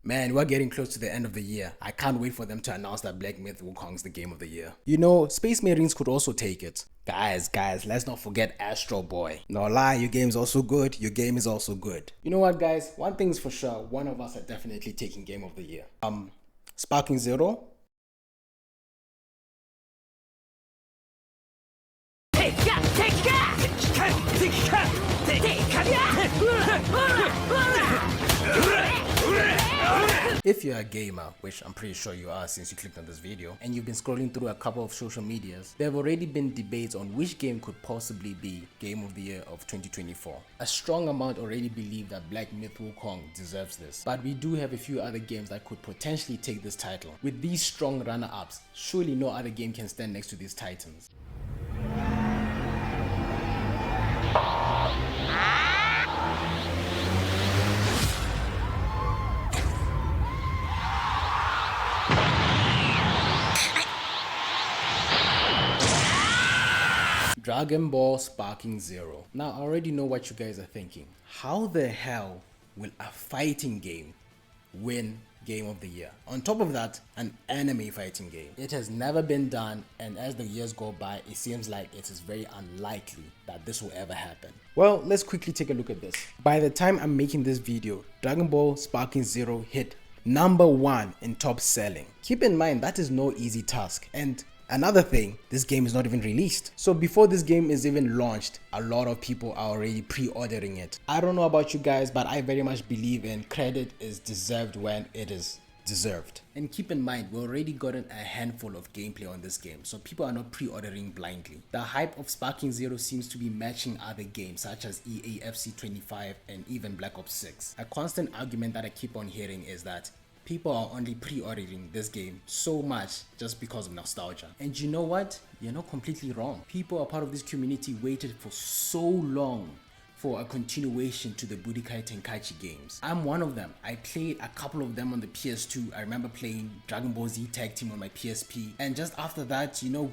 Man, we're getting close to the end of the year. I can't wait for them to announce that Black Myth Wukong's the game of the year. You know, Space Marines could also take it. Guys, let's not forget Astro Boy. No lie, your game's also good. Your game is also good. You know what, guys? One thing's for sure. One of us are definitely taking game of the year. Sparking Zero. If you're a gamer, which I'm pretty sure you are since you clicked on this video, and you've been scrolling through a couple of social medias, there have already been debates on which game could possibly be Game of the Year of 2024. A strong amount already believe that Black Myth Wukong deserves this, but we do have a few other games that could potentially take this title. With these strong runner-ups, surely no other game can stand next to these titans. Dragon Ball Sparking Zero. Now, I already know what you guys are thinking. How the hell will a fighting game win Game of the Year? On top of that, an anime fighting game. It has never been done, and as the years go by, it seems like it is very unlikely that this will ever happen. Well, let's quickly take a look at this. By the time I'm making this video, Dragon Ball Sparking Zero hit #1 in top selling. Keep in mind, that is no easy task, and another thing, this game is not even released. So before this game is even launched, a lot of people are already pre-ordering it. I don't know about you guys, but I very much believe in credit is deserved when it is deserved. And keep in mind, we've already gotten a handful of gameplay on this game, so people are not pre-ordering blindly. The hype of Sparking Zero seems to be matching other games such as EA FC 25 and even Black Ops 6. A constant argument that I keep on hearing is that people are only pre-ordering this game so much just because of nostalgia. And you know what? You're not completely wrong. People are part of this community waited for so long for a continuation to the Budokai Tenkaichi games. I'm one of them. I played a couple of them on the PS2. I remember playing Dragon Ball Z Tag Team on my PSP. And just after that, you know,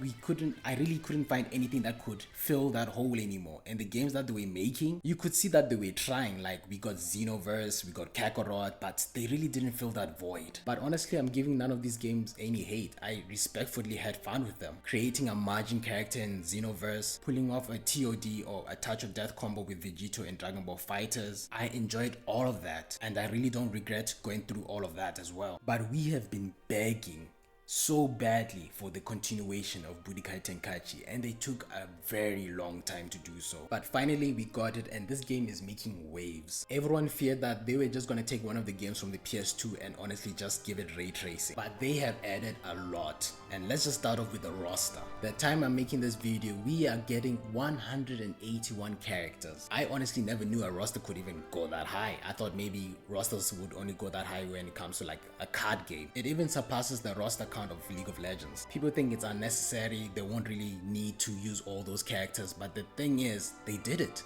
I really couldn't find anything that could fill that hole anymore. And the games that they were making, you could see that they were trying. Like, we got Xenoverse, we got Kakarot, but they really didn't fill that void. But honestly, I'm giving none of these games any hate. I respectfully had fun with them. Creating a Majin character in Xenoverse, pulling off a TOD or a Touch of Death combo with Vegito and Dragon Ball FighterZ. I enjoyed all of that, and I really don't regret going through all of that as well. But we have been begging so badly for the continuation of Budokai Tenkaichi, and they took a very long time to do so. But finally we got it, and this game is making waves. Everyone feared that they were just gonna take one of the games from the PS2 and honestly just give it ray tracing, but they have added a lot. And let's just start off with the roster. The time I'm making this video, we are getting 181 characters. I honestly never knew a roster could even go that high. I thought maybe rosters would only go that high when it comes to like a card game. It even surpasses the roster count of League of Legends. People think it's unnecessary, they won't really need to use all those characters, but the thing is, they did it.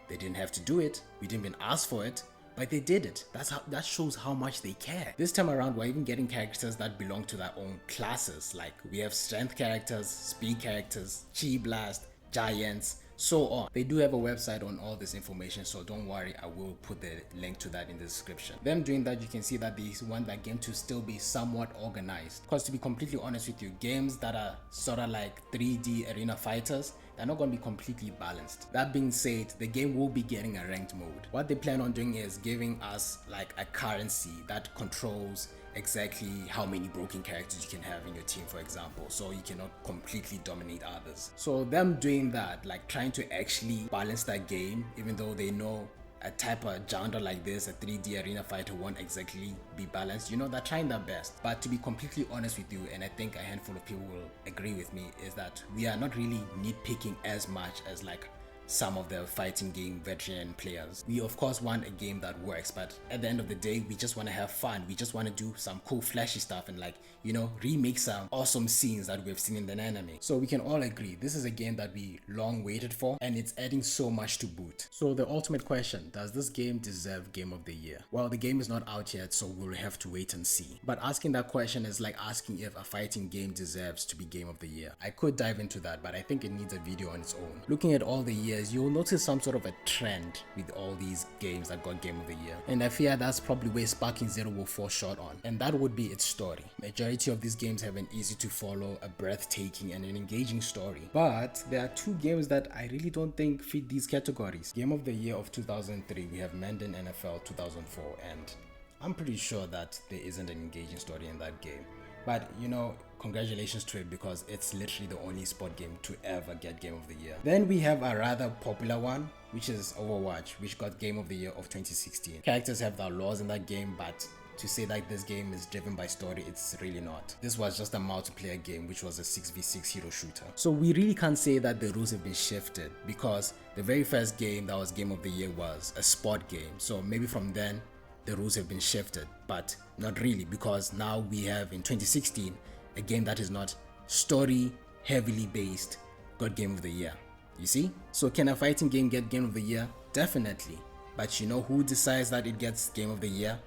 They didn't have to do it, we didn't even ask for it, but they did it. That shows how much they care. This time around, we're even getting characters that belong to their own classes. Like, we have strength characters, speed characters, chi blast, giants, so on. They do have a website on all this information, so don't worry, I will put the link to that in the description. Them doing that, you can see that they want that game to still be somewhat organized. Because to be completely honest with you, games that are sort of like 3D arena fighters, they're not going to be completely balanced. That being said, the game will be getting a ranked mode. What they plan on doing is giving us like a currency that controls exactly how many broken characters you can have in your team, for example, so you cannot completely dominate others. So them doing that, like trying to actually balance that game, even though they know a type of genre like this, a 3D arena fighter, won't exactly be balanced. You know, they're trying their best. But to be completely honest with you, and I think a handful of people will agree with me, is that we are not really nitpicking as much as like some of the fighting game veteran players. We of course want a game that works, but at the end of the day, we just want to have fun. We just want to do some cool flashy stuff and, like, you know, remake some awesome scenes that we've seen in the anime. So we can all agree this is a game that we long waited for, and it's adding so much to boot. So the ultimate question, does this game deserve Game of the Year? Well, the game is not out yet, so we'll have to wait and see. But asking that question is like asking if a fighting game deserves to be Game of the Year. I could dive into that, but I think it needs a video on its own. Looking at all the years years, you'll notice some sort of a trend with all these games that got Game of the Year. And I fear that's probably where Sparking Zero will fall short on. And that would be its story. Majority of these games have an easy to follow, a breathtaking and an engaging story. But there are two games that I really don't think fit these categories. Game of the Year of 2003, we have Madden NFL 2004, and I'm pretty sure that there isn't an engaging story in that game. But you know, congratulations to it because it's literally the only sport game to ever get Game of the Year. Then we have a rather popular one, which is Overwatch, which got Game of the Year of 2016. Characters have their laws in that game, but to say that this game is driven by story, it's really not. This was just a multiplayer game, which was a 6v6 hero shooter. So we really can't say that the rules have been shifted, because the very first game that was Game of the Year was a sport game. So maybe from then, the rules have been shifted, but not really, because now we have in 2016 a game that is not story heavily based got Game of the Year. You see? So can a fighting game get Game of the Year? Definitely. But you know who decides that it gets Game of the Year?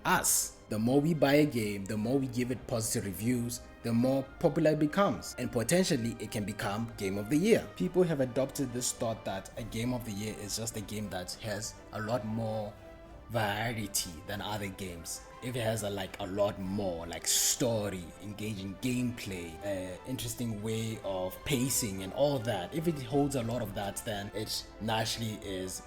Us. The more we buy a game, the more we give it positive reviews, the more popular it becomes, and potentially it can become Game of the Year. People have adopted this thought that a Game of the Year is just a game that has a lot more variety than other games. If it has a lot more like story, engaging gameplay, interesting way of pacing and all that, if it holds a lot of that, then it naturally is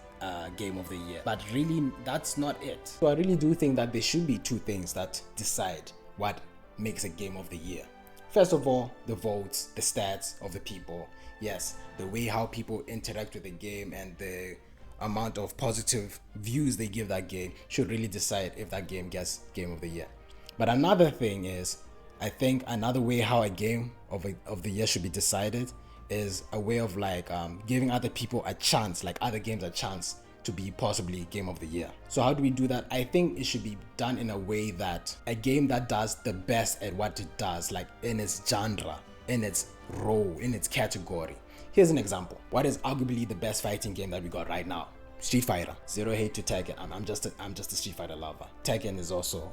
Game of the Year. But really, that's not it. So I really do think that there should be two things that decide what makes a Game of the Year. First of all, the votes, the stats of the people. Yes, the way how people interact with the game and the amount of positive views they give that game should really decide if that game gets Game of the Year. But another thing is, I think another way how a game of the year should be decided is a way of giving other people a chance, like other games a chance to be possibly Game of the Year. So how do we do that? I think it should be done in a way that a game that does the best at what it does, like in its genre, in its role, in its category. Here's an example. What is arguably the best fighting game that we got right now? Street Fighter. Zero hate to Tekken. I'm just a Street Fighter lover. Tekken is also.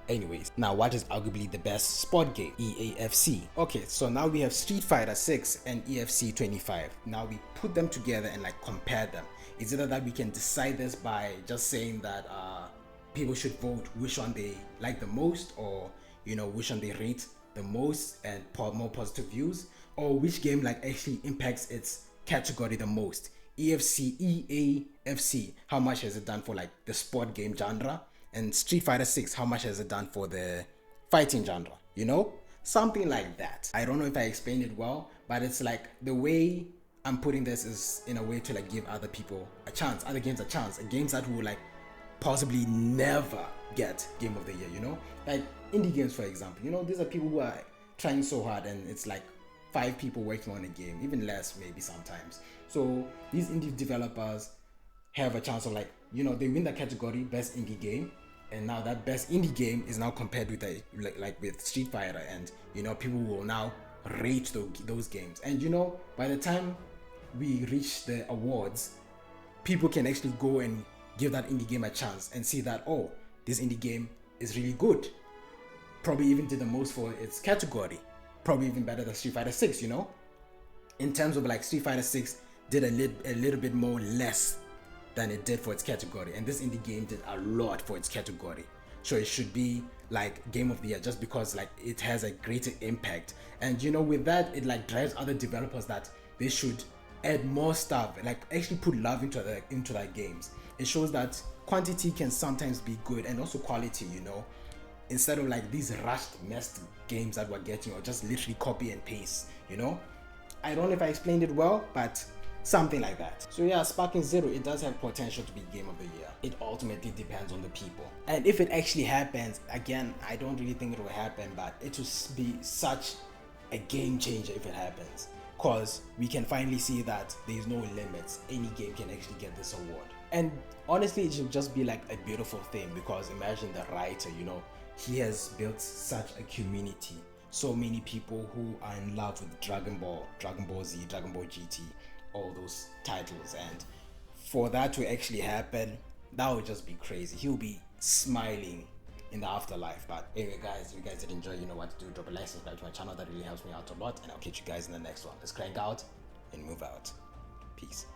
Anyways, now what is arguably the best sport game? EAFC. Okay, so now we have Street Fighter 6 and EFC 25. Now we put them together and compare them. Is it that we can decide this by just saying that people should vote which one they like the most, or which one they rate the most and more positive views, or which game actually impacts its category the most? EAFC, how much has it done for the sport game genre? And Street Fighter 6, how much has it done for the fighting genre? Something like that. I don't know if I explained it well, but it's the way I'm putting this is in a way to give other people a chance, other games a chance, and games that will possibly never get Game of the Year, like indie games, for example. These are people who are trying so hard, and it's 5 people working on a game, even less maybe sometimes. So these indie developers have a chance of they win the category best indie game, and now that best indie game is now compared with with Street Fighter, and people will now rate those games, and by the time we reach the awards, people can actually go and give that indie game a chance and see that, oh, this indie game is really good, probably even did the most for its category, probably even better than Street Fighter 6, in terms of Street Fighter 6 did a little bit more less than it did for its category, and this indie game did a lot for its category. So it should be Game of the Year just because it has a greater impact, and with that it drives other developers that they should add more stuff, actually put love into their games. It shows that quantity can sometimes be good, and also quality, instead of these rushed messed games that we're getting, or just literally copy and paste. I don't know if I explained it well, but something like that. So yeah, Sparking Zero, it does have potential to be Game of the Year. It ultimately depends on the people, and if it actually happens, again, I don't really think it will happen, but it will be such a game changer if it happens, because we can finally see that there's no limits. Any game can actually get this award, and honestly, it should just be a beautiful thing, because imagine the writer, he has built such a community, so many people who are in love with Dragon Ball Z, Dragon Ball GT, all those titles, and for that to actually happen, that would just be crazy. He'll be smiling in the afterlife. But anyway, guys, if you guys did enjoy, you know what to do. Drop a like, subscribe to my channel. That really helps me out a lot, and I'll catch you guys in the next one. Let's crank out and move out. Peace.